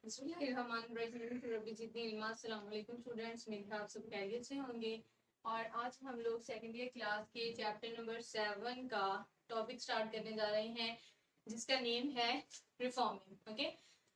Students, मेरे आप सब खैरियत से होंगे। और आज हम लोग सेकेंड ईयर क्लास के चैप्टर नंबर 7 का टॉपिक स्टार्ट करने जा रहे हैं, जिसका नेम है रिफॉर्मिंग। ओके।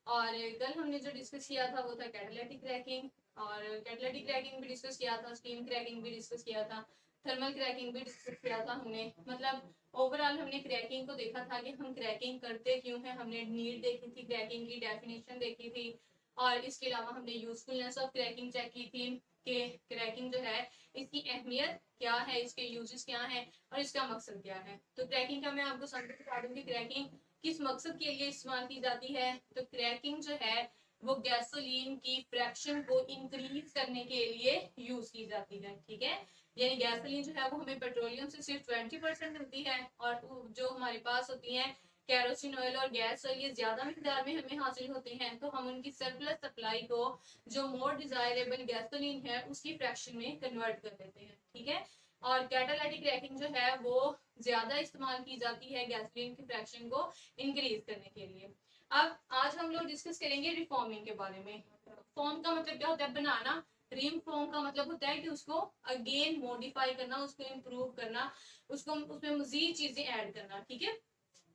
और कल हमने जो डिस्कस किया था वो था कैटालिटिक क्रैकिंग, और कैटालिटिक क्रैकिंग भी डिस्कस किया था, स्टीम क्रैकिंग भी डिस्कस किया था, थर्मल क्रैकिंग भी डिस्कस किया था हमने। मतलब ओवरऑल हमने क्रैकिंग को देखा था कि हम क्रैकिंग करते क्यों हैं, हमने नीड देखी थी, क्रैकिंग की डेफिनेशन देखी थी, और इसके अलावा हमने यूजफुलनेस ऑफ क्रैकिंग चेक की थी कि क्रैकिंग जो है इसकी अहमियत क्या है, इसके यूजेस क्या हैं और इसका मकसद क्या है। तो क्रैकिंग का मैं आपको समझ बता दूं कि क्रैकिंग किस मकसद के लिए इस्तेमाल की जाती है। तो क्रैकिंग जो है वो गैसोलीन की फ्रैक्शन को इंक्रीज करने के लिए यूज की जाती है। ठीक है, यानी गैसोलीन जो है वो हमें पेट्रोलियम से सिर्फ 20% मिलती है, और जो हमारे पास होती है कैरोसिन ऑयल और गैस ऑयल, ये ज्यादा मिकदार में हमें हासिल होते हैं, तो हम उनकी सरप्लस सप्लाई को जो मोर डिजायरेबल गैसोलीन है उसकी फ्रैक्शन में कन्वर्ट कर देते हैं। ठीक है, और कैटालिटिक क्रैकिंग जो है वो ज्यादा इस्तेमाल की जाती है गैसोलीन की फ्रैक्शन को इंक्रीज करने के लिए। अब आज हम लोग डिस्कस करेंगे रिफॉर्मिंग के बारे में। फॉर्म का मतलब क्या होता है? बनाना। रिम फॉर्म का मतलब होता है कि उसको अगेन मॉडिफाई करना, उसको इम्प्रूव करना, उसको उसमें मजीद चीजें ऐड करना। ठीक है।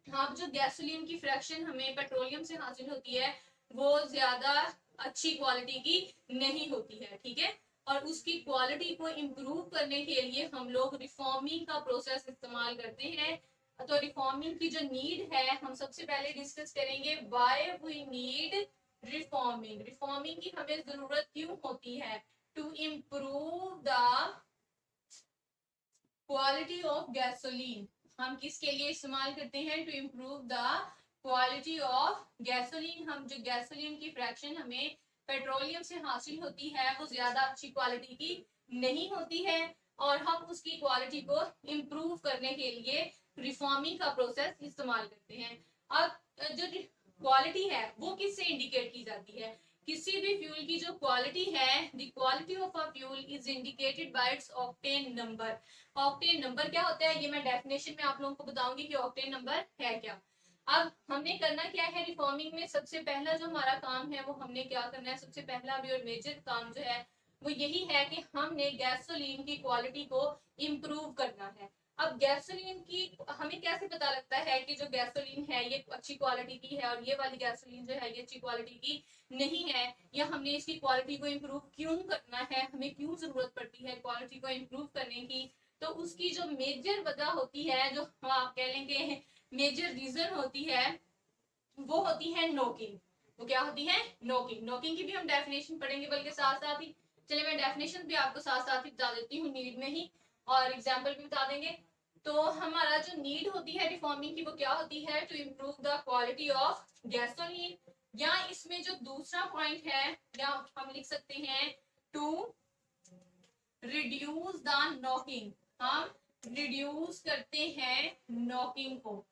अब जो गैसोलीन की फ्रैक्शन हमें पेट्रोलियम से हासिल होती है वो ज्यादा अच्छी क्वालिटी की नहीं होती है। ठीक है, और उसकी क्वालिटी को इम्प्रूव करने के लिए हम लोग रिफॉर्मिंग का प्रोसेस इस्तेमाल करते हैं। तो रिफॉर्मिंग की जो नीड है हम सबसे पहले डिस्कस करेंगे, why we need reforming. Reforming की हमें जरूरत क्यों होती है? To improve the quality of gasoline. हम किसके लिए इस्तेमाल करते हैं? To improve the quality of gasoline. हम जो गैसोलीन की फ्रैक्शन हमें पेट्रोलियम से हासिल होती है वो ज्यादा अच्छी क्वालिटी की नहीं होती है, और हम उसकी क्वालिटी को इम्प्रूव करने के लिए रिफॉर्मिंग का प्रोसेस इस्तेमाल करते हैं। अब जो क्वालिटी है वो किससे इंडिकेट की जाती है? किसी भी फ्यूल की जो क्वालिटी है, the quality of a fuel is indicated by it's octane number. Octane number क्या होता है ये मैं डेफिनेशन में आप लोगों को बताऊंगी कि ऑक्टेन नंबर है क्या। अब हमने करना क्या है रिफॉर्मिंग में? सबसे पहला जो हमारा काम है वो हमने क्या करना है, सबसे पहला भी और मेजर काम जो है वो यही है कि हमने गैसोलीन की क्वालिटी को इम्प्रूव करना है। अब गैसोलीन की हमें कैसे पता लगता है कि जो गैसोलीन है ये अच्छी क्वालिटी की है और ये वाली गैसोलीन जो है ये अच्छी क्वालिटी की नहीं है, या हमने इसकी क्वालिटी को इम्प्रूव क्यों करना है, हमें क्यों जरूरत पड़ती है क्वालिटी को इम्प्रूव करने की? तो उसकी जो मेजर वजह होती है, जो आप कह लेंगे मेजर रीजन होती है, वो होती है नोकिंग। वो क्या होती है? नोकिंग। नोकिंग की भी हम डेफिनेशन पढ़ेंगे, बल्कि साथ साथ ही चलिए मैं डेफिनेशन भी आपको साथ साथ ही बता देती हूँ नीड में ही, और एग्जाम्पल भी बता देंगे। तो हमारा जो नीड होती है रिफॉर्मिंग की वो क्या होती है? To improve the quality of gasoline, या इसमें जो दूसरा पॉइंट है या हम लिख सकते हैं टू रिड्यूस द नॉकिंग। हम रिड्यूस करते हैं नॉकिंग को।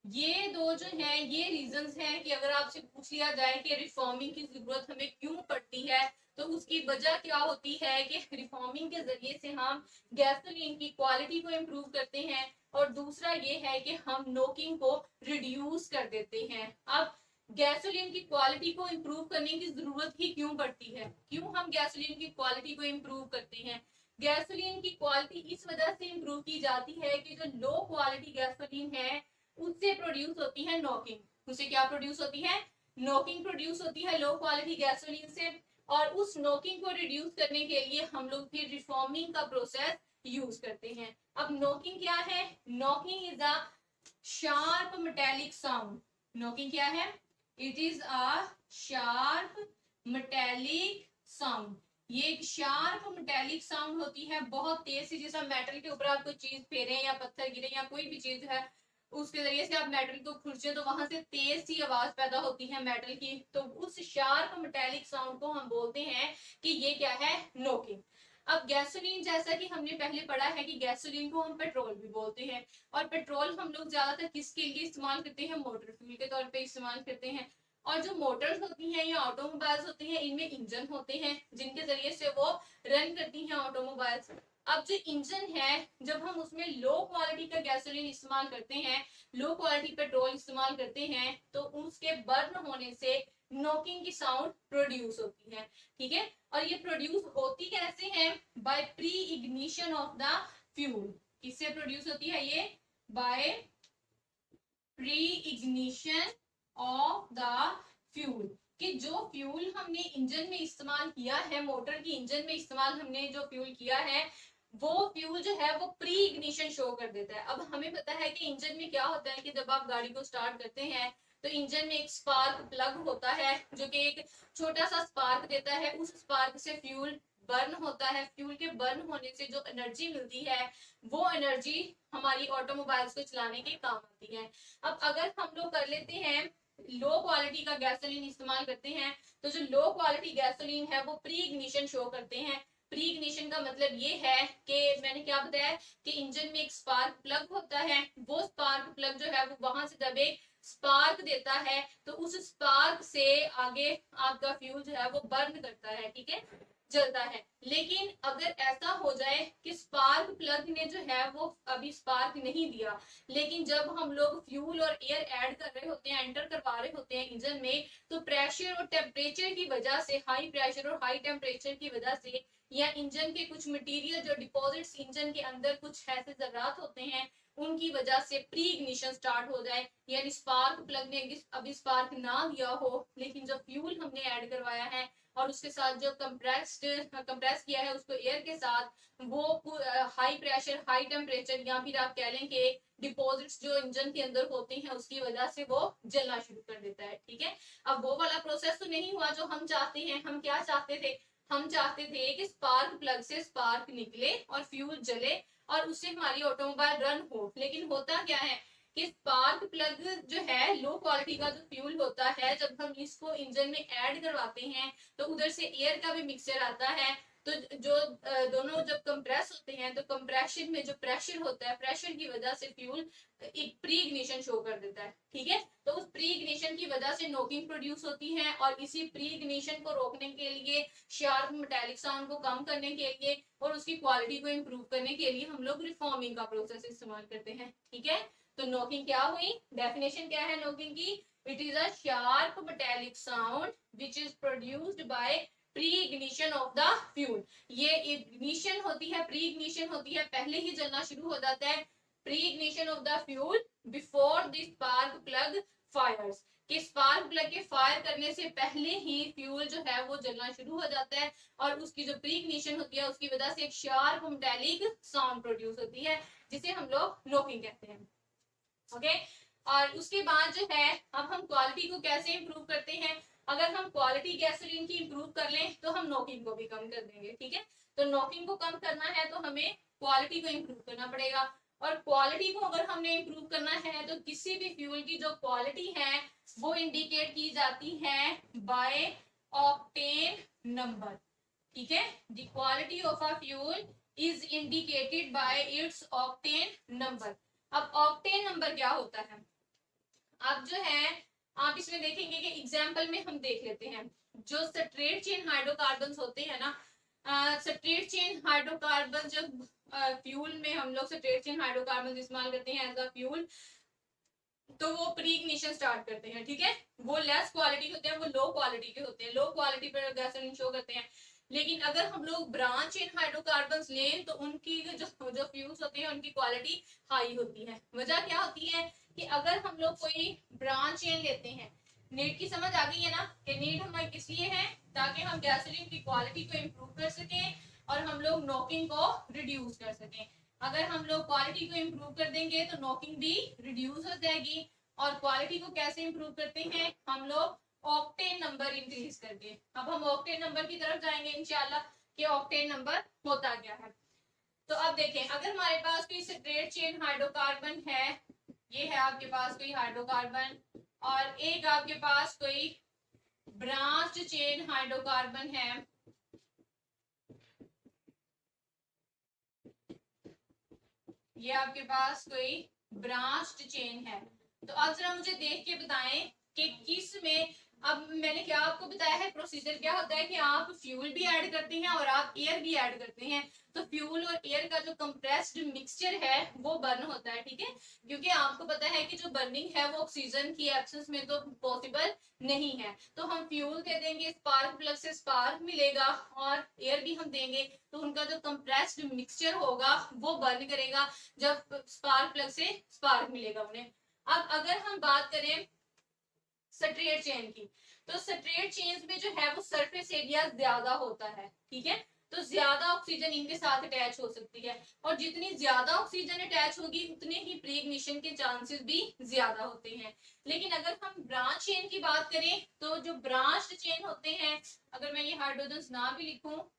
ये दो जो है ये रीजंस हैं कि अगर आपसे पूछ लिया जाए कि रिफॉर्मिंग की जरूरत हमें क्यों पड़ती है तो उसकी वजह क्या होती है कि रिफॉर्मिंग के जरिए से हम गैसोलीन की क्वालिटी को इम्प्रूव करते हैं, और दूसरा ये है कि हम नोकिंग को रिड्यूस कर देते हैं। अब गैसोलीन की क्वालिटी को इम्प्रूव करने की जरूरत ही क्यों पड़ती है? क्यों हम गैसोलीन की क्वालिटी को इम्प्रूव करते हैं? गैसोलीन की क्वालिटी इस वजह से इम्प्रूव की जाती है कि जो लो क्वालिटी गैसोलीन है उससे प्रोड्यूस होती है नॉकिंग। उससे क्या प्रोड्यूस होती है? नॉकिंग प्रोड्यूस होती है लो क्वालिटी गैसोलीन से, और उस नॉकिंग को रिड्यूस करने के लिए हम लोग फिर रिफॉर्मिंग का प्रोसेस यूज करते हैं। अब नॉकिंग क्या है? Knocking is a sharp metallic sound. Knocking क्या है? It is a sharp metallic sound. ये एक शार्प मेटेलिक साउंड होती है, बहुत तेज सी, जैसा मेटल के ऊपर आप कोई चीज फेरे या पत्थर गिरे या कोई भी चीज है उसके जरिए से आप मेटल को खुरचे तो वहां से तेज सी आवाज पैदा होती है मेटल की, तो उस शार्प मेटेलिक साउंड को हम बोलते हैं कि ये क्या है? नोकिंग। अब गैसोलीन, जैसा कि हमने पहले पढ़ा है कि गैसोलीन को हम पेट्रोल भी बोलते हैं, और पेट्रोल हम लोग ज्यादातर किसके लिए इस्तेमाल करते हैं? मोटर फ्यूल के तौर पे इस्तेमाल करते हैं। और जो मोटर्स होती हैं या ऑटोमोबाइल्स होते हैं इनमें इंजन होते हैं जिनके जरिए से वो रन करती हैं ऑटोमोबाइल्स। अब जो इंजन है जब हम उसमें लो क्वालिटी का गैसोलीन इस्तेमाल करते हैं, लो क्वालिटी पेट्रोल इस्तेमाल करते हैं, तो उसके बर्न होने से नॉकिंग की साउंड प्रोड्यूस होती है, ठीक है। और ये प्रोड्यूस होती कैसे है? By pre ignition of the fuel. किससे प्रोड्यूस होती है ये? By pre ignition of the fuel. कि जो फ्यूल हमने इंजन में इस्तेमाल किया है, मोटर की इंजन में इस्तेमाल हमने जो फ्यूल किया है, वो फ्यूल जो है वो प्री इग्निशन शो कर देता है। अब हमें पता है कि इंजन में क्या होता है कि जब आप गाड़ी को स्टार्ट करते हैं तो इंजन में एक स्पार्क प्लग होता है जो कि एक छोटा सा स्पार्क देता है। उस स्पार्क से फ्यूल बर्न होता है। फ्यूल के बर्न होने से जो एनर्जी मिलती है वो एनर्जी हमारी ऑटोमोबाइल्स को चलाने के काम आती है। अब अगर हम लोग कर लेते हैं लो क्वालिटी का गैसोलीन इस्तेमाल करते हैं, तो जो लो क्वालिटी गैसोलीन है वो प्री इग्निशन शो करते हैं। प्री इग्निशन का मतलब ये है कि मैंने क्या बताया कि इंजन में एक स्पार्क प्लग होता है। वो स्पार्क प्लग जो है वो वहां से जब एक स्पार्क देता है तो उस स्पार्क से आगे आपका फ्यूल जो है वो बर्न करता है, ठीक है, जलता है। लेकिन अगर ऐसा हो जाए कि स्पार्क प्लग ने जो है वो अभी स्पार्क नहीं दिया, लेकिन जब हम लोग फ्यूल और एयर ऐड कर रहे होते हैं, एंटर करवा रहे होते हैं इंजन में, तो प्रेशर और टेम्परेचर की वजह से, हाई प्रेशर और हाई टेम्परेचर की वजह से, या इंजन के कुछ मटेरियल जो डिपॉजिट्स इंजन के अंदर कुछ ऐसे जरात होते हैं उनकी वजह से प्री इग्निशन स्टार्ट हो जाए, यानी स्पार्क प्लग ने अभी स्पार्क ना दिया हो, लेकिन जो फ्यूल हमने ऐड करवाया है और उसके साथ जो कंप्रेस किया है उसको एयर के साथ, वो हाई प्रेशर हाई टेम्परेचर या फिर आप कह लें कि डिपॉजिट्स जो इंजन के अंदर होते हैं उसकी वजह से वो जलना शुरू कर देता है, ठीक है। अब वो वाला प्रोसेस तो नहीं हुआ जो हम चाहते हैं। हम क्या चाहते थे? हम चाहते थे कि स्पार्क प्लग से स्पार्क निकले और फ्यूल जले और उससे हमारी ऑटोमोबाइल रन हो। लेकिन होता क्या है कि स्पार्क प्लग जो है लो क्वालिटी का जो फ्यूल होता है, जब हम इसको इंजन में ऐड करवाते हैं तो उधर से एयर का भी मिक्सचर आता है। तो जो दोनों जब कंप्रेस होते हैं तो कंप्रेशन में जो प्रेशर होता है, प्रेशर की वजह से फ्यूल एक प्री इग्निशन शो कर देता है, ठीक है। तो उस प्री इग्निशन की वजह से नॉकिंग प्रोड्यूस होती है और इसी प्री इग्निशन को रोकने के लिए, शार्प मेटालिक साउंड को कम करने के लिए और उसकी क्वालिटी को इम्प्रूव करने के लिए हम लोग रिफॉर्मिंग का प्रोसेस इस्तेमाल करते हैं, ठीक है। तो नॉकिंग क्या हुई? डेफिनेशन क्या है नॉकिंग की? It is a sharp metallic sound which is produced by pre ignition of the fuel. ये इग्निशन होती है, प्री इग्निशन होती है, पहले ही जलना शुरू हो जाता है। Pre ignition of the fuel before the spark plug fires. कि स्पार्क प्लग के फायर करने से पहले ही फ्यूल जो है वो जलना शुरू हो जाता है और उसकी जो प्री इग्निशन होती है उसकी वजह से एक शार्प मेटालिक साउंड प्रोड्यूस होती है जिसे हम लोग नॉकिंग कहते हैं, ओके। और उसके बाद जो है अब हम क्वालिटी को कैसे इंप्रूव करते हैं? अगर हम क्वालिटी गैसोलीन की इंप्रूव कर लें तो हम नॉकिंग को भी कम कर देंगे, ठीक है। तो नॉकिंग को कम करना है तो हमें क्वालिटी को इंप्रूव करना पड़ेगा। और क्वालिटी को अगर हमने इंप्रूव करना है तो किसी भी फ्यूल की जो क्वालिटी है वो इंडिकेट की जाती है बाय ऑक्टेन नंबर, ठीक है। The quality of a fuel is indicated by it's octane number. अब ऑक्टेन नंबर क्या होता है? अब जो है आप इसमें देखेंगे कि एग्जांपल में हम देख लेते हैं। जो स्ट्रेट चेन हाइड्रोकार्बन्स होते हैं ना, स्ट्रेट चेन हाइड्रोकार्बन जब फ्यूल में हम लोग स्ट्रेट चेन हाइड्रोकार्बन इस्तेमाल करते हैं एज अ फ्यूल, तो वो प्री इग्निशन स्टार्ट करते हैं, ठीक है। वो लेस क्वालिटी होते हैं, वो लो क्वालिटी के होते हैं, लो क्वालिटी पर गैसोलीन शो करते हैं। लेकिन अगर हम लोग ब्रांच चेन हाइड्रोकार्बन्स लें तो उनकी जो फ्यूल्स होते हैं उनकी क्वालिटी हाई होती है। वजह क्या होती है कि अगर हम लोग कोई ब्रांच चेन लेते हैं, नीड की समझ आ गई है ना कि नीड हमारे किस लिए है? ताकि हम गैसोलीन की क्वालिटी को इम्प्रूव कर सकें और हम लोग नॉकिंग को रिड्यूस कर सकें। अगर हम लोग क्वालिटी को इम्प्रूव कर देंगे तो नॉकिंग भी रिड्यूस हो जाएगी। और क्वालिटी को कैसे इम्प्रूव करते हैं? हम लोग ऑक्टेन नंबर इंक्रीज करके। अब हम ऑक्टेन नंबर की तरफ जाएंगे इंशाल्लाह कि ऑक्टेन नंबर होता क्या है। तो अब देखें, अगर हमारे पास कोई स्ट्रेट चेन हाइड्रोकार्बन है, ये है आपके पास कोई हाइड्रोकार्बन, और एक आपके पास कोई ब्रांच चेन हाइड्रोकार्बन है, ये आपके पास कोई ब्रांच्ड चेन है। तो अब जरा मुझे देख के बताएं कि किस में, अब मैंने क्या आपको बताया है प्रोसीजर क्या होता है कि आप फ्यूल भी ऐड करते हैं और आप एयर भी ऐड करते हैं। तो फ्यूल और एयर का जो कंप्रेस्ड मिक्सचर है वो बर्न होता है, ठीक है। क्योंकि आपको पता है कि जो बर्निंग है वो ऑक्सीजन की एब्सेंस में तो पॉसिबल नहीं है, तो हम फ्यूल दे देंगे, स्पार्क प्लग से स्पार्क मिलेगा, और एयर भी हम देंगे, तो उनका जो कंप्रेस्ड मिक्सचर होगा वो बर्न करेगा जब स्पार्क प्लग से स्पार्क मिलेगा उन्हें। अब अगर हम बात करें स्ट्रेट चेन की, तो स्ट्रेट चेन में जो है वो सरफेस एरिया ज्यादा होता है, ठीक है, तो ज्यादा ऑक्सीजन इनके साथ अटैच हो सकती है, और जितनी ज्यादा ऑक्सीजन अटैच होगी उतने ही प्रेग्निशन के चांसेस भी ज्यादा होते हैं। लेकिन अगर हम ब्रांच चेन की बात करें, तो जो ब्रांच चेन होते हैं, अगर मैं ये हाइड्रोजन ना भी लिखूं,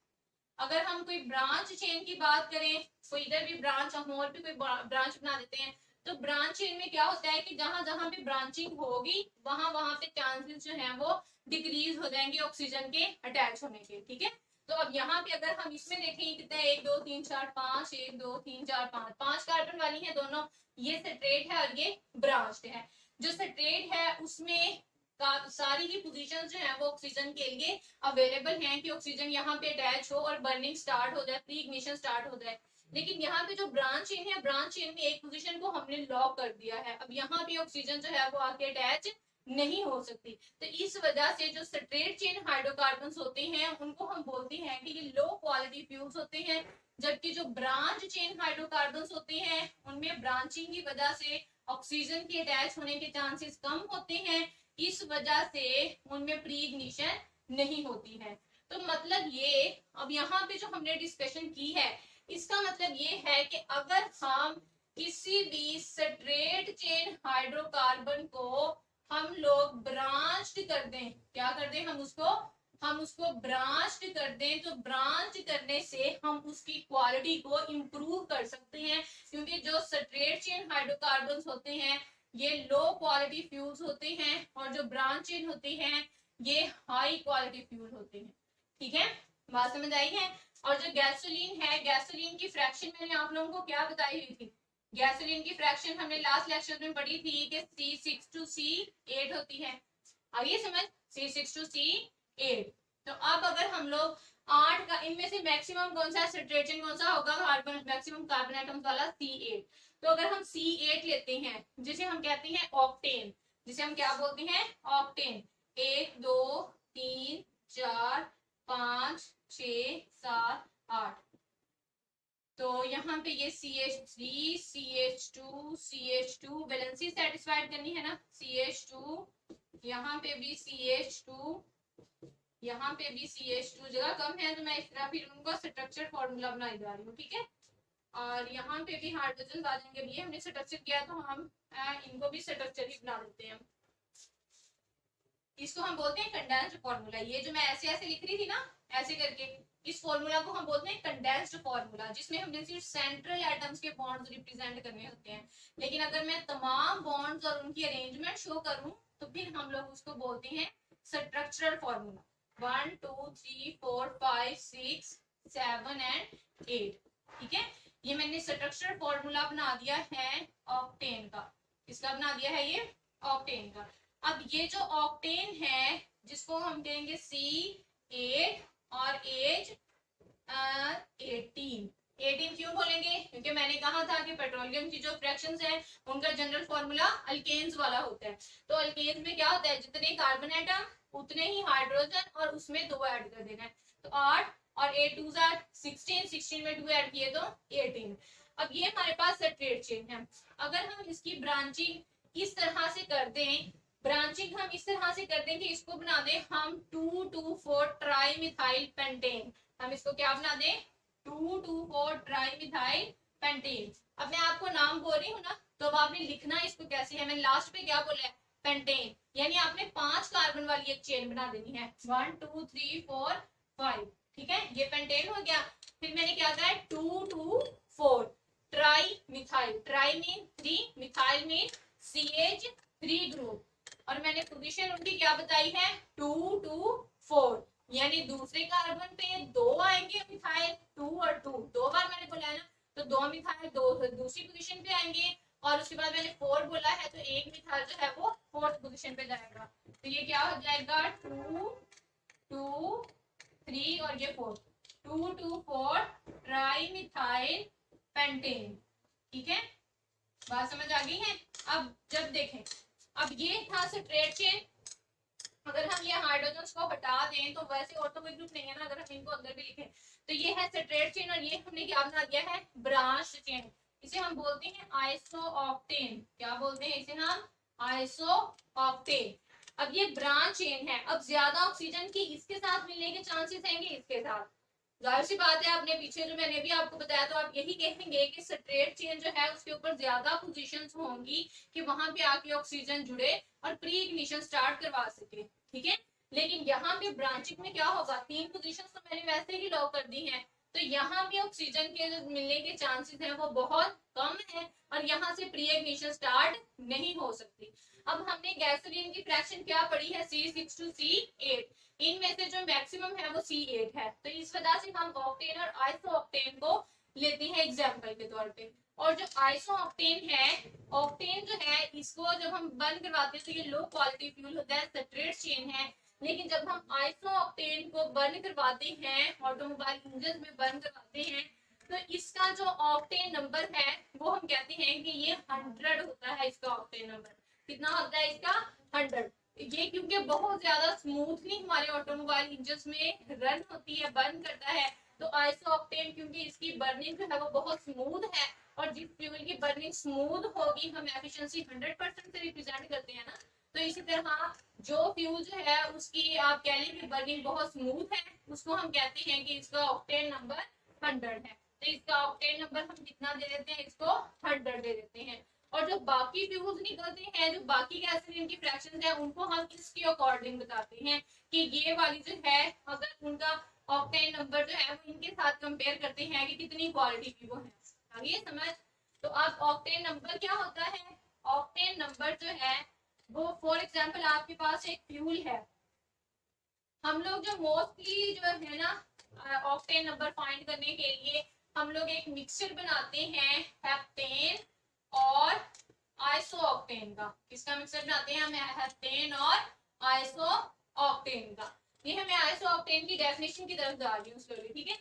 अगर हम कोई ब्रांच चेन की बात करें, कोई इधर भी ब्रांच, हम और भी कोई ब्रांच बना देते हैं, तो ब्रांच चेन में क्या होता है कि जहां जहां पे ब्रांचिंग होगी वहां वहां पे चांसेस जो है वो डिक्रीज हो जाएंगे ऑक्सीजन के अटैच होने के, ठीक है। तो अब यहाँ पे अगर हम इसमें देखें कितने 1 2 3 4 5, 1 2 3 4 5, 5 कार्बन वाली है दोनों, ये स्ट्रेट है और ये ब्रांच्ड है। जो स्ट्रेट है उसमें सारी ही पोजीशन जो है वो ऑक्सीजन के लिए अवेलेबल हैं कि ऑक्सीजन यहाँ पे अटैच हो और बर्निंग स्टार्ट हो जाए, प्री इग्निशन स्टार्ट हो जाए। लेकिन यहाँ पे जो ब्रांच चेन है, ब्रांच चेन में एक पोजीशन को हमने लॉक कर दिया है, अब यहाँ पे ऑक्सीजन जो है वो आके अटैच नहीं हो सकती। तो इस वजह से जो स्ट्रेट चेन हाइड्रोकार्बन्स होते हैं उनको हम बोलते हैं कि ये लो क्वालिटी फ्यूल्स होते हैं, जबकि जो ब्रांच चेन हाइड्रोकार्बन्स होते हैं उनमें ब्रांचिंग की वजह से ऑक्सीजन के अटैच होने के चांसेस कम होते हैं, इस वजह से उनमें प्री इग्निशन नहीं होती है। तो मतलब ये, अब यहाँ पे जो हमने डिस्कशन की है इसका मतलब ये है कि अगर हम किसी भी स्ट्रेट चेन हाइड्रोकार्बन को हम लोग ब्रांच्ड कर दें, क्या कर दें, हम उसको ब्रांच्ड कर दें, तो ब्रांच करने से हम उसकी क्वालिटी को इंप्रूव कर सकते हैं, क्योंकि जो स्ट्रेट चेन हाइड्रोकार्बन्स होते हैं ये लो क्वालिटी फ्यूल्स होते हैं, और जो ब्रांच चेन होती हैं ये हाई क्वालिटी फ्यूल होते हैं, ठीक है, बात समझ आई है। और जो गैसोलीन है, गैसोलीन की फ्रैक्शन मैंने आप लोगों को क्या बताई हुई थी, गैसोलीन की फ्रैक्शन हमने लास्ट लेक्चर में पढ़ी थी कि C6 to C8 होती है, आइए समझ, C6 to C8। तो अब अगर हम लोग 8 का, इनमें से मैक्सिमम कौन सा स्ट्रेट कौन सा होगा, कार्बन मैक्सिमम कार्बन एटम्स वाला C8। तो अगर हम C8 लेते हैं जिसे हम कहते हैं ऑक्टेन, जिसे हम क्या बोलते हैं, ऑक्टेन, 1 2 3 4 5 6 7 8, तो यहाँ पे ये CH3 CH2 CH2 valency satisfied करनी है ना, CH2, यहाँ पे भी CH2, यहाँ पे भी CH2, जगह कम है तो मैं इस तरह फिर उनका स्ट्रक्चर फॉर्मूला बनाई जा रही हूँ, ठीक है। और यहाँ पे भी हाइड्रोजन आ जाएंगे, ये हमने स्ट्रक्चर किया तो हम इनको भी स्ट्रक्चर ही बना देते हैं। इसको हम बोलते हैं कंडेंस्ड फॉर्मूला, ये जो मैं ऐसे ऐसे लिख रही थी ना ऐसे करके, इस फॉर्मूला को हम बोलते हैं कंडेंस्ड फॉर्मूला, जिसमें हमने सिर्फ सेंट्रल एटम्स के बॉन्ड्स रिप्रेजेंट करने होते हैं। लेकिन अगर मैं तमाम बॉन्ड्स और उनकी अरेंजमेंट शो करूं तो फिर हम लोग उसको बोलते हैं स्ट्रक्चरल फॉर्मूला, 1 2 3 4 5 6 7 एंड 8, ठीक है। ये मैंने स्ट्रक्चरल फॉर्मूला बना दिया है ऑक्टेन का, किसका बना दिया है, ये ऑक्टेन का। अब ये जो ऑक्टेन है जिसको हम कहेंगे C8 और एज 18 क्यों बोलेंगे, क्योंकि मैंने कहा था कि पेट्रोलियम की जो फ्रैक्शंस हैं उनका जनरल फॉर्मूला अल्केन्स वाला होता है। तो अल्केन्स में क्या होता है, जितने कार्बन एटम उतने ही हाइड्रोजन और उसमें 2 ऐड कर देना है, तो 8 और 8 2 16, 16 में 2 ऐड किए तो 18। अब ये हमारे पास स्ट्रेट चेन है, अगर हम इसकी ब्रांचिंग इस तरह से कर दें, ब्रांचिंग हम इस तरह से कर दें कि इसको बना दें हम 2,2,4 ट्राई मिथाइल पेंटेन, हम इसको क्या बना दें, 2,2,4 ट्राई मिथाइल पेंटेन। अब मैं आपको नाम बोल रही हूँ ना, तो अब आपने लिखना इसको कैसे है, मैंने लास्ट पे क्या बोला है, पेंटेन, यानी आपने 5 कार्बन वाली एक चेन बना देनी है, 1 2 3 4 5, ठीक है, ये पेंटेन हो गया। फिर मैंने क्या कहा है, 2,2,4 tri methyl, try mean 3, methyl mean CH3 group, और मैंने पोजीशन उनकी क्या बताई है, 2 2 4, यानी दूसरे कार्बन पे 2 आएंगे मिथाइल, 2 और 2 दो बार मैंने बोला है ना, तो 2 मिथाइल दूसरी पोजीशन पे आएंगे, और उसके बाद मैंने 4 बोला है तो एक मिथाइल जो है वो 4th पोजीशन पे जाएगा, तो ये क्या हो जाएगा 2 2 3 और ये 4, 2 2 4 ट्राई मिथाइल पेंटेन, ठीक है, बात समझ आ गई है। अब जब देखें, अब ये था स्ट्रेट चेन, दें तो वैसे और तो कोई ग्रुप नहीं है ना, अगर हम इनको अंदर भी लिखें तो ये है स्ट्रेट चेन और ये हमने क्या बना दिया है ब्रांच चेन। इसे हम बोलते हैं आइसोऑक्टेन। क्या बोलते हैं इसे हम? आइसोऑक्टेन। अब ये ब्रांच चेन है, अब ज्यादा ऑक्सीजन की इसके साथ मिलने के चांसेस हैंगे इसके साथ। जाहिर सी बात है, आपने पीछे जो मैंने भी आपको बताया तो आप यही कहेंगे कि स्ट्रेट चेन जो है उसके ऊपर ज्यादा पोजीशंस होंगी कि वहां पे आके ऑक्सीजन जुड़े और प्री इग्निशन स्टार्ट करवा सके, ठीक है। लेकिन यहाँ पे ब्रांचिंग में क्या होगा, 3 पोजीशंस तो मैंने वैसे ही लॉक कर दी हैं, तो यहाँ भी ऑक्सीजन के जो मिलने के चांसेस हैं वो बहुत कम है और यहाँ से प्री इग्निशन स्टार्ट नहीं हो सकती। अब हमने गैसोलीन की फ्रैक्शन क्या पढ़ी है, C6 to C8। इनमें से जो मैक्सिमम है वो C8 है, तो इस वजह से हम ऑक्टेन और आइसोऑक्टेन को लेते हैं एग्जांपल के तौर पे। और जो आइसोऑक्टेन है, ऑक्टेन जो है इसको जब हम बर्न करवाते हैं तो ये लो क्वालिटी फ्यूल होता है, स्ट्रेट चेन है। लेकिन जब हम आइसोऑक्टेन को बर्न करवाते हैं, ऑटोमोबाइल इंजन में बर्न करवाते हैं, तो इसका जो ऑक्टेन नंबर है वो हम कहते हैं कि ये 100 होता है। इसका ऑक्टेन नंबर कितना होता है इसका? 100। ये क्योंकि बहुत ज्यादा स्मूथली हमारे ऑटोमोबाइल इंजन में रन होती है, बर्न करता है, तो आइसोऑक्टेन क्योंकि इसकी बर्निंग जो है वो बहुत स्मूथ है, और जिस फ्यूल की बर्निंग स्मूथ होगी हम एफिशिएंसी 100% से रिप्रेजेंट करते हैं ना, तो इसी तरह जो फ्यूल जो है उसकी आप कह लें कि बर्निंग बहुत स्मूथ है, उसको हम कहते हैं कि इसका ऑक्टेन नंबर 100 है। तो इसका ऑक्टेन नंबर हम कितना दे देते हैं, इसको 100 दे देते हैं। और जो बाकी फ्यूल्स निकलते हैं, जो बाकी गैसोलीन की फ्रैक्शंस है, उनको हम इसके अकॉर्डिंग बताते हैं कि ये वाली जो है अगर उनका ऑक्टेन नंबर जो है वो इनके साथ कंपेयर करते हैं कि कितनी क्वालिटी की वो है। आगे समझ। तो अब ऑक्टेन नंबर क्या होता है? ऑक्टेन नंबर जो है वो फॉर एग्जांपल आपके पास एक फ्यूल है, हम लोग जो मोस्टली जो है ना ऑक्टेन नंबर फाइंड करने के लिए हम लोग एक मिक्सचर बनाते हैं हेप्टेन और आइसोऑक्टेन का। किसका मिक्सचर बनाते हैं? हम हेप्टेन और आइसोऑक्टेन का। ये हमें आइसोऑक्टेन की डेफिनेशन की तरफ जा रही हूँ स्लोली, ठीक है।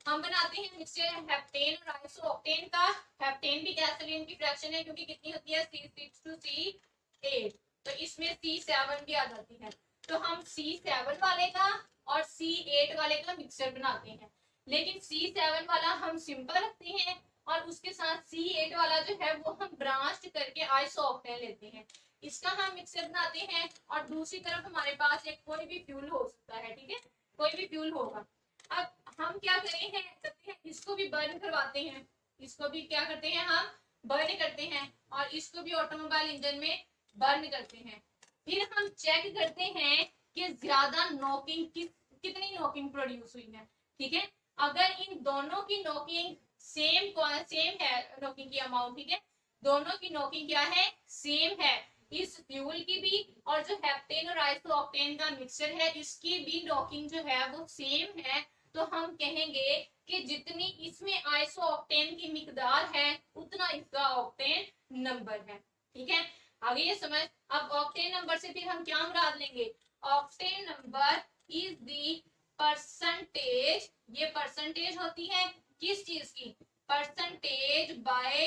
हम बनाते हैं मिक्सचर हेप्टेन और आइसोऑक्टेन का। हेप्टेन भी गैसोलीन की फ्रैक्शन है क्योंकि कितनी होती है C6 to C8, तो इसमें C7 भी आ जाती है। तो हम C7 वाले का और C8 वाले का मिक्सचर बनाते हैं, लेकिन C7 वाला हम सिंपल रखते हैं और उसके साथ C8 वाला जो है वो हम ब्रांच करके आइसोऑक्टेन लेते हैं, इसका हम मिक्सचर बनाते हैं। और दूसरी तरफ हमारे पास एक कोई भी फ्यूल हो सकता है, ठीक है, कोई भी फ्यूल होगा। अब हम क्या करते हैं, इसको भी बर्न करवाते हैं, इसको भी क्या करते हैं हम बर्न करते हैं, और इसको भी ऑटोमोबाइल इंजन में बर्न करते हैं। फिर हम चेक करते हैं कि ज्यादा नॉकिंग कितनी नॉकिंग प्रोड्यूस हुई है, ठीक है। अगर इन दोनों की नॉकिंग सेम है, नॉकिंग की अमाउंट, ठीक है, दोनों की नॉकिंग क्या है, सेम है, इस फ्यूल की भी और जो हेप्टेन और आइसोऑक्टेन का मिक्सचर है इसकी भी नॉकिंग जो है वो सेम है, तो हम कहेंगे कि जितनी इसमें आइसोऑक्टेन की मिकदार है उतना इसका ऑक्टेन नंबर है, ठीक है। आगे ये समझ। अब ऑक्टेन नंबर से फिर हम क्या मुराद लेंगे? Octane number is the percentage, ये परसेंटेज होती है किस चीज की? Percentage by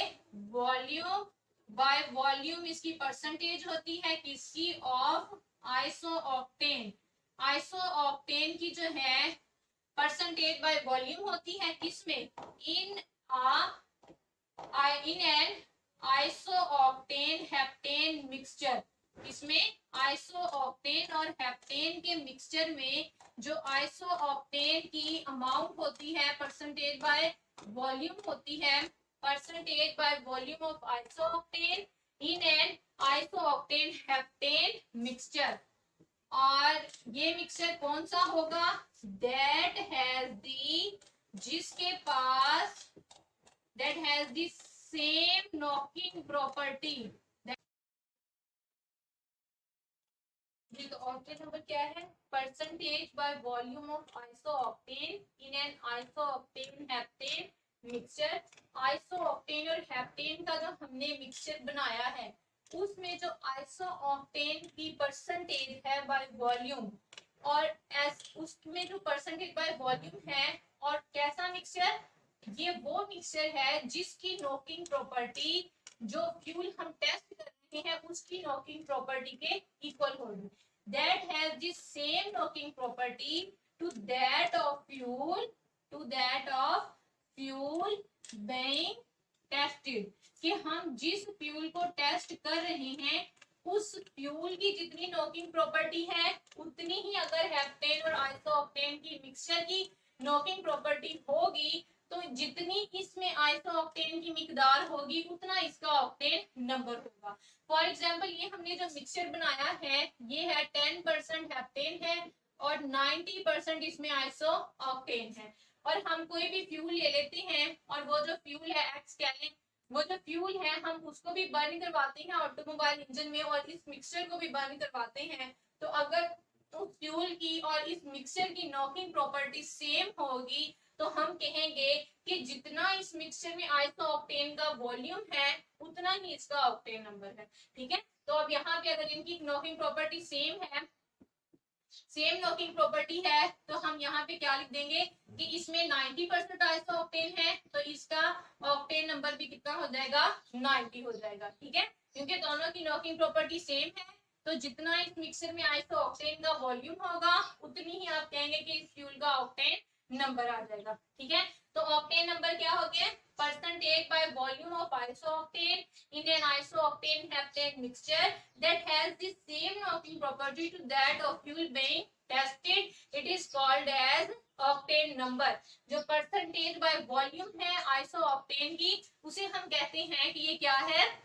volume, by volume इसकी परसेंटेज होती है किसकी? Of isooctane. आइसोऑक्टेन की जो है परसेंटेज बाय वॉल्यूम होती है किसमें? In an isooctane heptane mixture. इसमें आइसोऑक्टेन और हेप्टेन के मिक्सचर में जो आइसोऑक्टेन की अमाउंट होती है परसेंटेज बाय वॉल्यूम होती है, percentage by volume of isooctane in an isooctane heptane mixture. और ये मिक्सचर कौन सा होगा? दैट हैज दी, जिसके पास that has the same knocking property। तो ऑक्टेन नंबर क्या है? Percentage by volume of isooctane in an isooctane heptane mixture. Isooctane और हेप्टेन का जो हमने मिक्सचर बनाया है उसमें जो आइसोऑक्टेन की परसेंटेज है बाय वॉल्यूम और उसमें जो परसेंटेज बाय वॉल्यूम है, और कैसा मिक्सचर? ये वो मिक्सचर है जिसकी नॉकिंग प्रॉपर्टी जो फ्यूल हम टेस्ट कर रहे हैं उसकी नॉकिंग प्रॉपर्टी के इक्वल होगी। that has the same knocking property to that of fuel being tested, कि हम जिस फ्यूल को टेस्ट कर रहे हैं उस फ्यूल की जितनी नॉकिंग प्रॉपर्टी है उतनी ही अगर हेप्टेन और आइसोऑक्टेन की मिक्सचर की नॉकिंग प्रॉपर्टी होगी, तो जितनी इसमें आइसोऑक्टेन की मिकदार होगी उतना इसका ऑक्टेन नंबर होगा। फॉर एग्जांपल ये हमने जो मिक्सचर बनाया है ये है 10% हेप्टेन है और 90% इसमें आइसोऑक्टेन है, और हम कोई भी फ्यूल ले लेते हैं और वो जो फ्यूल है एक्सकैलिन, वो जो फ्यूल है हम उसको भी बर्न करवाते हैं ऑटोमोबाइल इंजन में और इस मिक्सचर को भी बर्न करवाते हैं, तो अगर उस फ्यूल की और इस मिक्सचर की नॉकिंग प्रॉपर्टी सेम होगी तो हम कहेंगे कि जितना इस मिक्सचर में आइसोऑक्टेन का वॉल्यूम है उतना ही इसका ऑक्टेन नंबर है। ठीक है, तो अब यहाँ पे अगर इनकी नॉकिंग प्रॉपर्टी सेम है, सेम नॉकिंग प्रॉपर्टी है, तो हम यहाँ पे क्या लिख देंगे कि इसमें 90% आइसोऑक्टेन है तो इसका ऑक्टेन नंबर भी कितना हो जाएगा, 90 हो जाएगा। ठीक है, क्योंकि दोनों की नॉकिंग प्रॉपर्टी सेम है तो जितना इस मिक्सर में आइसोऑक्टेन का वॉल्यूम होगा उतनी ही आप कहेंगे कि इस फ्यूल का ऑक्टेन नंबर आ जाएगा। ठीक है, तो ऑक्टेन नंबर क्या हो गया, percentage by volume of isooctane in an isooctane heptane mixture that has the same knocking property to that of fuel being tested, it is called as octane number। जो percentage by volume है isooctane की उसे हम कहते हैं कि ये क्या है,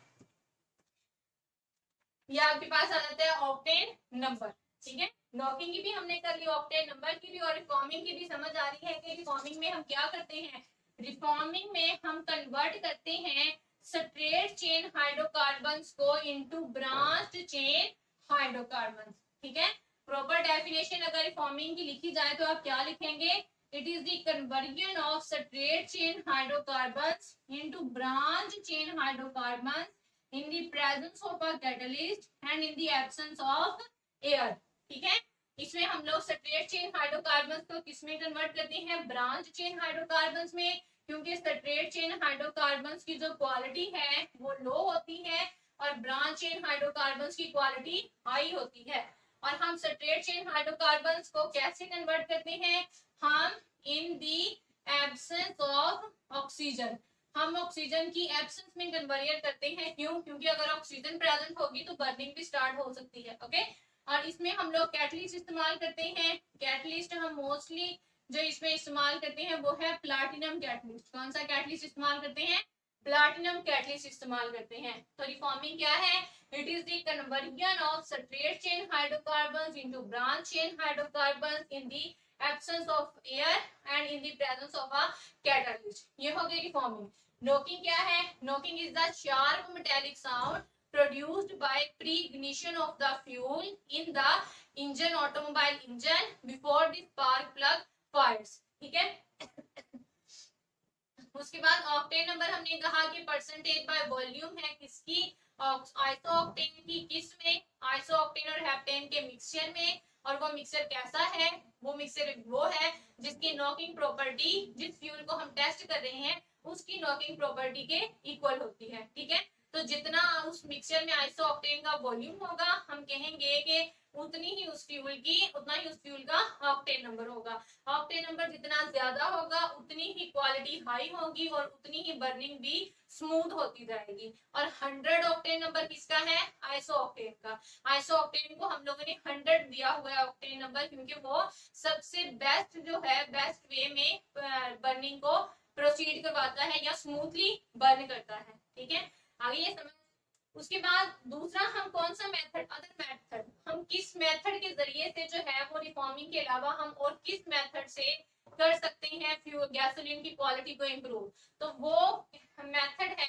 ये आपके पास आ जाता है ऑक्टेन नंबर। ठीक है, नॉकिंग की भी हमने कर ली, ऑक्टेन नंबर की भी, और रिफॉर्मिंग की भी समझ आ रही है कि रिफॉर्मिंग में हम क्या करते हैं, रिफॉर्मिंग में हम कन्वर्ट करते हैं स्ट्रेट चेन हाइड्रोकार्बन्स को इनटू ब्रांच्ड चेन हाइड्रोकार्बन्स। ठीक है, प्रॉपर डेफिनेशन अगर रिफॉर्मिंग की लिखी जाए तो आप क्या लिखेंगे, it is the conversion of straight chain hydrocarbons into branch chain hydrocarbons in the presence of a catalyst and in the absence of air। ठीक है, इसमें हम लोग स्ट्रेट चेन हाइड्रोकार्बन्स को किसमें कन्वर्ट करते हैं, ब्रांच चेन हाइड्रोकार्बन्स में, क्योंकि स्ट्रेट चेन हाइड्रोकार्बन्स की जो क्वालिटी है वो लो होती है और ब्रांच चेन हाइड्रोकार्बन्स की क्वालिटी हाई होती है। और हम स्ट्रेट चेन हाइड्रोकार्बन्स को कैसे कन्वर्ट करते हैं, हम इन दी एब्सेंस ऑफ ऑक्सीजन, हम ऑक्सीजन की एब्सेंस में कन्वर्ट करते हैं। क्यों, क्योंकि अगर ऑक्सीजन प्रेजेंट होगी तो बर्निंग भी स्टार्ट हो सकती है। ओके, और इसमें हम लोग कैटलिस्ट इस्तेमाल करते हैं। कैटलिस्ट हम मोस्टली जो इसमें इस्तेमाल करते हैं वो है प्लाटिनम कैटलिस्ट। कौन सा कैटलिस्ट इस्तेमाल करते हैं, प्लाटिनम कैटलिस्ट इस्तेमाल करते हैं। तो रिफॉर्मिंग क्या है, it is the conversion of straight chain hydrocarbons into branch chain hydrocarbons in the absence of air and in the presence of a catalyst. ये हो गई रिफॉर्मिंग। नोकिंग क्या है, knocking is the sharp metallic sound produced by pre-ignition of the fuel in the engine, automobile engine before the spark plug fires। ठीक है, उसके बाद octane number हमने कहा कि परसेंटेज बाय वॉल्यूम है किसकी, आइसोऑक्टेन की, किस में, आइसोऑक्टेन और हेप्टेन के मिक्सचर में, और वो मिक्सचर कैसा है, वो मिक्सचर वो है जिसकी नॉकिंग प्रॉपर्टी जिस फ्यूल को हम टेस्ट कर रहे हैं उसकी नॉकिंग प्रॉपर्टी के इक्वल होती है। ठीक है, तो जितना उस मिक्सचर में आइसोऑक्टेन का वॉल्यूम होगा हम कहेंगे कि उतनी ही उस फ्यूल की, उतना ही उस फ्यूल का ऑक्टेन नंबर होगा। ऑक्टेन नंबर जितना ज्यादा होगा उतनी ही क्वालिटी हाई होगी और उतनी ही बर्निंग भी स्मूथ होती जाएगी। और 100 ऑक्टेन नंबर किसका है, आइसोऑक्टेन का। आइसोऑक्टेन को हम लोगों ने 100 दिया हुआ है ऑक्टेन नंबर, क्योंकि वो सबसे बेस्ट जो है, बेस्ट वे में बर्निंग को प्रोसीड करवाता है या स्मूथली बर्न करता है। ठीक है, आगे ये समझ। उसके बाद दूसरा हम कौन सा मेथड, अदर मेथड, हम किस मेथड के जरिए से जो है वो रिफॉर्मिंग के अलावा हम और किस मेथड से कर सकते हैं फ्यूल गैसोलीन की क्वालिटी को इम्प्रूव, तो वो मेथड है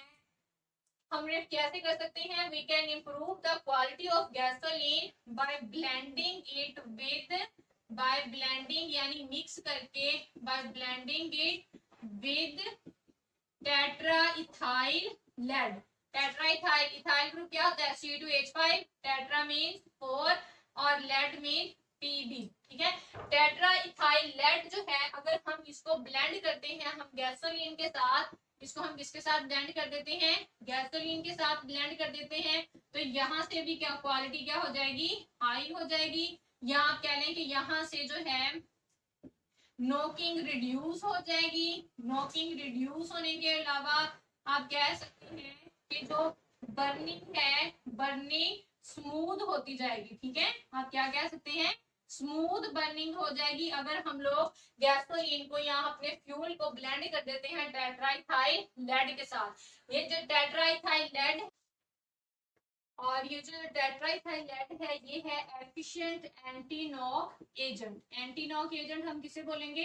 हम कैसे कर सकते हैं, we can improve the quality of gasoline by blending it with, by blending यानी मिक्स करके, by blending it with tetraethyl lead. Tetraethyl, ethyl group क्या होता है, C2H5, टेट्रा मींस 4 और लेड मीन Pb। ठीक है, टेट्राइथाइल लेड जो है अगर हम इसको ब्लेंड करते हैं हम गैसोलीन के साथ इसको हम किसके साथ ब्लेंड कर देते हैं, गैसोलीन के साथ ब्लेंड कर देते हैं, तो यहाँ से भी क्या क्वालिटी क्या हो जाएगी, हाई हो जाएगी। या आप कह लें कि यहाँ से जो है नोकिंग रिड्यूस हो जाएगी। नोकिंग रिड्यूस होने के अलावा आप कह सकते हैं कि जो बर्निंग है, बर्निंग स्मूथ होती जाएगी। ठीक है, आप क्या कह सकते हैं, स्मूथ बर्निंग हो जाएगी अगर हम लोग गैसोलीन को या अपने फ्यूल को ब्लेंड कर देते हैं टेट्राइथाइल लेड के साथ। ये जो टेट्राइथाइल लेड और ये जो टेट्राइथाइलेट है ये है efficient anti knock agent. Anti knock agent हम किसे बोलेंगे,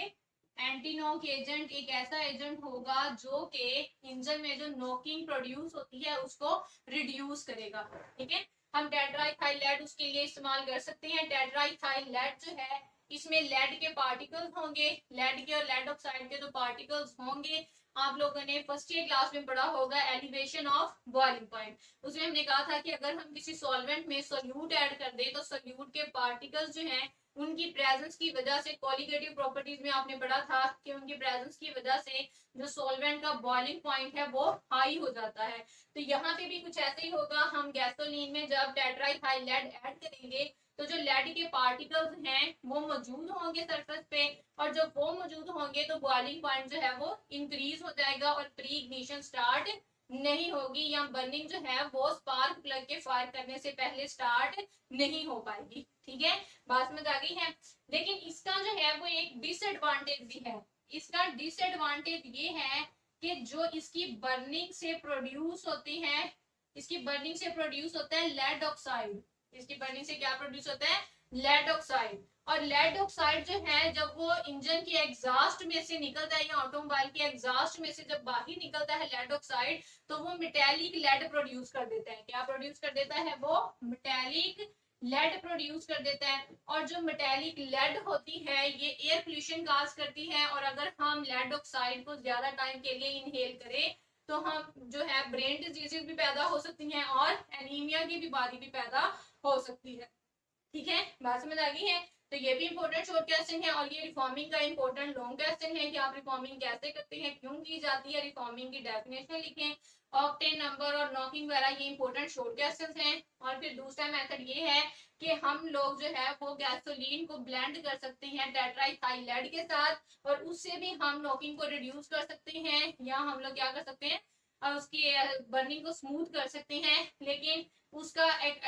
एंटी नॉक एजेंट एक ऐसा एजेंट होगा जो कि इंजन में जो नॉकिंग प्रोड्यूस होती है उसको रिड्यूस करेगा। ठीक है, हम टेट्राइथाइलेट उसके लिए इस्तेमाल कर सकते हैं। टेट्राइथाइलेट जो है इसमें लेड के पार्टिकल्स होंगे, लेड के और लेड ऑक्साइड के जो पार्टिकल्स होंगे। आप लोगों ने फर्स्ट ईयर क्लास में पढ़ा होगा एलिवेशन ऑफ बॉइलिंग पॉइंट, उसमें हमने कहा था कि अगर हम किसी सॉल्वेंट में सोल्यूट ऐड कर दें तो सोल्यूट के पार्टिकल्स जो हैं उनकी प्रेजेंस की वजह से, कोलिगेटिव प्रॉपर्टीज में आपने पढ़ा था कि उनकी प्रेजेंस की वजह से जो सॉल्वेंट का बॉइलिंग पॉइंट है वो हाई हो जाता है। तो यहाँ पे भी कुछ ऐसे ही होगा, हम गैसोलीन में जब टेट्राइथाइल लेड ऐड करेंगे तो जो लेड के पार्टिकल्स हैं वो मौजूद होंगे सरफेस पे, और जब वो मौजूद होंगे तो बॉइलिंग पॉइंट जो है वो इंक्रीज हो जाएगा और प्री इग्निशन स्टार्ट नहीं होगी, या बर्निंग जो है वो स्पार्क प्लग के फायर करने से पहले स्टार्ट नहीं हो पाएगी। ठीक है, बात समझ आ गई है। लेकिन इसका जो है वो एक डिसएडवांटेज भी है। इसका डिसएडवांटेज ये है कि जो इसकी बर्निंग से प्रोड्यूस होती है, इसकी बर्निंग से प्रोड्यूस होता है लेड ऑक्साइड। इसकी बर्निंग से क्या प्रोड्यूस होता है, लेड ऑक्साइड। और लेड ऑक्साइड जो है जब वो इंजन की एग्जॉस्ट में से निकलता है या ऑटोमोबाइल के एग्जॉस्ट में से जब बाहर निकलता है लेड ऑक्साइड, तो वो मेटेलिक लेड प्रोड्यूस कर देता है। क्या प्रोड्यूस कर देता है, वो मेटेलिक लेड प्रोड्यूस कर देता है। और जो मेटेलिक लेड होती है ये एयर पोल्यूशन काज करती है, और अगर हम लेड ऑक्साइड को ज्यादा टाइम के लिए इनहेल करें तो हम जो है ब्रेन डिजीजेस भी पैदा हो सकती हैं और एनीमिया की बीमारी भी पैदा हो सकती है। ठीक है, बात समझ आ गई है। तो ये भी इंपॉर्टेंट शॉर्ट क्वेश्चन है, और ये रिफॉर्मिंग का इंपॉर्टेंट लॉन्ग क्वेश्चन है कि आप रिफॉर्मिंग कैसे करते हैं, क्यों की जाती है, रिफॉर्मिंग की डेफिनेशन लिखें, ऑक्टेन नंबर और नॉकिंग वगैरह, ये इंपॉर्टेंट शॉर्ट क्वेश्चन हैं। और फिर दूसरा मेथड ये है कि हम लोग जो है वो गैसोलीन को ब्लेंड कर सकते हैं टेट्राइथाइलेट के साथ, और उससे भी हम नॉकिंग को रिड्यूस कर सकते हैं, या हम लोग क्या कर सकते हैं उसकी बर्निंग को स्मूथ कर सकते हैं। लेकिन उसका एक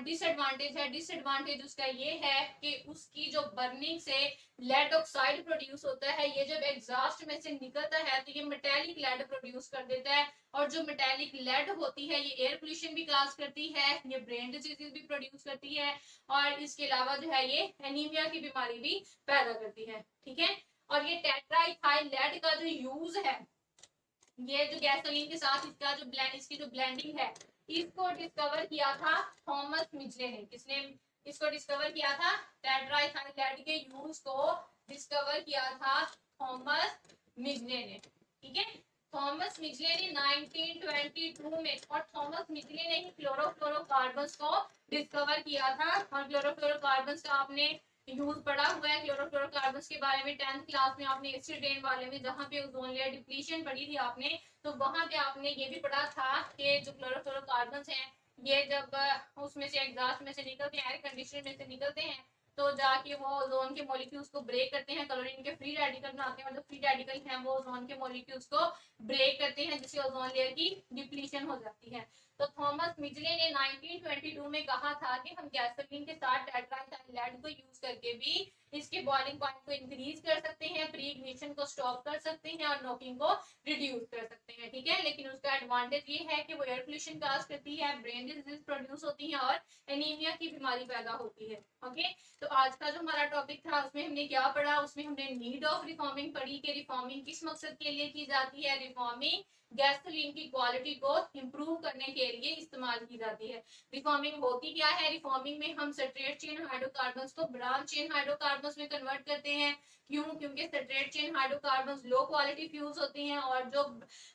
डिसएडवांटेज है। डिसएडवांटेज उसका ये है कि उसकी जो बर्निंग से लेड ऑक्साइड प्रोड्यूस होता है, ये जब एग्जॉस्ट में से निकलता है तो ये मेटेलिक लेड प्रोड्यूस कर देता है, और जो मेटेलिक लेड होती है ये एयर पोल्यूशन भी काज करती है, ये ब्रेन डिजीज भी प्रोड्यूस करती है, और इसके अलावा जो है ये एनीमिया की बीमारी भी पैदा करती है। ठीक है, और ये टेट्राइथाइल लेड का जो यूज है, ये जो गैसोलीन के साथ इसका जो इसकी जो ब्लेंडिंग है, इसको डिस्कवर किया था थॉमस मिचले ने। किसने इसको डिस्कवर किया था, टेट्राइथाइलेट के यूज को डिस्कवर किया था थॉमस मिचले ने। ठीक है, थॉमस मिचले ने 1922 में, और थॉमस मिचले ने ही क्लोरोफ्लोरोकार्बन्स को डिस्कवर किया था। और क्लोरोफ्लोरोकार्बन्स का आपने यूज पढ़ा हुआ है, क्लोरोफ्लोरोकार्बन्स के बारे में 10th क्लास में आपने एसिड रेन वाले में जहां पे ओजोन लेयर डिप्लीशन पढ़ी थी आपने, तो वहां पे आपने ये भी पढ़ा था कि जो क्लोरोफ्लोरोकार्बन्स हैं ये जब उसमें से एग्जॉस्ट में से निकलते हैं, एयर कंडीशनर में से निकलते हैं, तो जाके वो ओजोन के मॉलिक्यूल्स को ब्रेक करते हैं, क्लोरीन के फ्री रेडिकल बनाते हैं, और जो फ्री रेडिकल हैं वो ओजोन के मॉलिक्यूल्स को ब्रेक करते हैं, जिससे ओजोन लेयर की डिप्लीशन हो जाती है। तो थॉमस मिचले ने 1922 में कहा था कि हम गैसोलीन के साथ टेट्राइथाइलेट को यूज करके भी इसके बॉइलिंग पॉइंट को इंक्रीज कर सकते हैं, प्री इग्निशन को स्टॉप कर सकते हैं, और नॉकिंग को रिड्यूस कर सकते हैं। ठीक है, लेकिन उसका एडवांटेज ये है कि वो एयर पोल्यूशन काज करती है, ब्रेन डिजीज प्रोड्यूस होती है, और एनीमिया की बीमारी पैदा होती है। ओके, तो आज का जो हमारा टॉपिक था उसमें हमने क्या पढ़ा, उसमें हमने नीड ऑफ रिफॉर्मिंग पढ़ी कि रिफॉर्मिंग किस मकसद के लिए की जाती है। रिफॉर्मिंग गैसोलीन की क्वालिटी को इंप्रूव करने के लिए इस्तेमाल की जाती है। रिफॉर्मिंग होती क्या है, रिफॉर्मिंग में हम स्ट्रेट चेन हाइड्रोकार्बन्स को ब्रांच चेन हाइड्रोकार्बन्स में कन्वर्ट करते हैं। क्यों, क्योंकि straight chain hydrocarbons low quality fuels होते हैं, और जो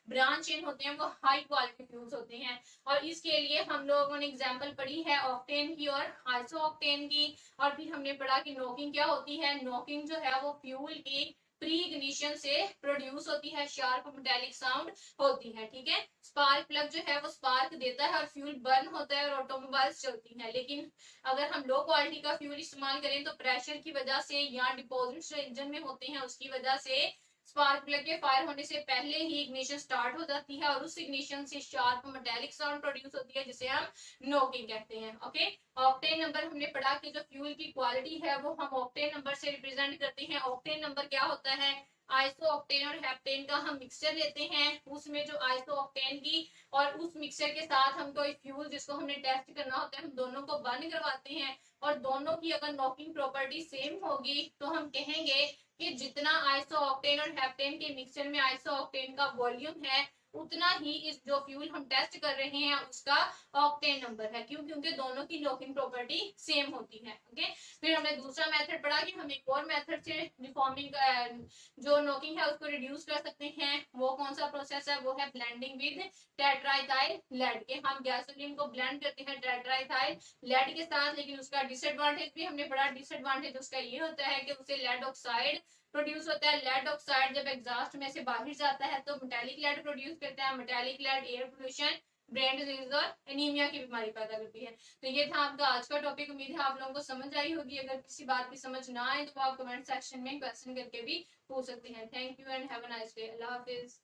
ब्रांच चेन होते हैं वो हाई क्वालिटी फ्यूल्स होते हैं। और इसके लिए हम लोगों ने एग्जांपल पढ़ी है ऑक्टेन की और आइसोऑक्टेन की। और फिर हमने पढ़ा कि नॉकिंग क्या होती है। नॉकिंग जो है वो फ्यूल की प्री इग्निशन से प्रोड्यूस होती है, शार्प मेटालिक साउंड होती है, ठीक है। स्पार्क प्लग जो है वो स्पार्क देता है और फ्यूल बर्न होता है और ऑटोमोबाइल्स चलती हैं। लेकिन अगर हम लो क्वालिटी का फ्यूल इस्तेमाल करें तो प्रेशर की वजह से या डिपोजिट्स जो इंजन में होते हैं उसकी वजह से स्पार्क प्लग के फायर होने से पहले ही इग्निशन स्टार्ट हो जाती है और उस इग्निशन से शार्प मेटालिक साउंड प्रोड्यूस होती है जिसे हम नोकिंग कहते हैं। ओके, ऑक्टेन नंबर हमने पढ़ा कि जो फ्यूल की क्वालिटी है वो हम ऑक्टेन नंबर से रिप्रेजेंट करते हैं। ऑक्टेन नंबर क्या होता है? आइसो ऑक्टेन और हेप्टेन का हम मिक्सचर लेते हैं, उसमें जो आइसो ऑक्टेन की और उस मिक्सचर के साथ हम कोई फ्यूल जिसको हमने टेस्ट करना होता है हम दोनों को बर्न करवाते हैं और दोनों की अगर नॉकिंग प्रॉपर्टी सेम होगी तो हम कहेंगे कि जितना आइसो ऑक्टेन और हेप्टेन के मिक्सचर में आइसो ऑक्टेन का वॉल्यूम है उतना ही इस जो फ्यूल हम टेस्ट कर रहे हैं उसका ऑक्टेन नंबर है। क्यों? क्योंकि दोनों की नॉकिंग प्रॉपर्टी सेम होती है। ओके, फिर हमने दूसरा मेथड पढ़ा कि हम एक और मेथड से रिफॉर्मिंग जो नॉकिंग है उसको रिड्यूस कर सकते हैं। वो कौन सा प्रोसेस है? वो है ब्लेंडिंग विद टेट्राइथाइल लेड के। हम गैसोलीन को ब्लेंड करते हैं टेट्राइथाइल लेड के साथ, लेकिन उसका डिसएडवांटेज भी हमने पढ़ा। डिसएडवांटेज उसका ये होता है कि उसे लेड ऑक्साइड प्रोड्यूस होता है। लेड ऑक्साइड जब एग्जॉस्ट में से बाहर जाता है तो मेटालिक लेड प्रोड्यूस करता है। Metallic lead air pollution, brain disease और एनीमिया की बीमारी पैदा करती है। तो ये था आपका आज का टॉपिक। उम्मीद है आप लोगों को समझ आई होगी। अगर किसी बात की समझ ना आए तो आप कमेंट सेक्शन में क्वेश्चन करके भी पूछ सकते हैं। Thank you and have a nice day. Allah Hafiz.